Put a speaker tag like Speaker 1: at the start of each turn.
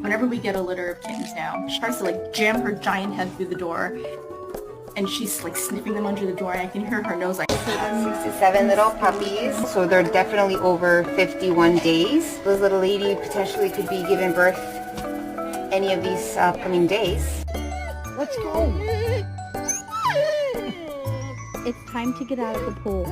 Speaker 1: Whenever we get a litter of kittens now, she tries to like jam her giant head through the door, and she's like sniffing them under the door. I can hear her nose like
Speaker 2: 67 little puppies, so they're definitely over 51 days. This little lady potentially could be giving birth any of these upcoming days. Let's go.
Speaker 3: It's time to get out of the pool.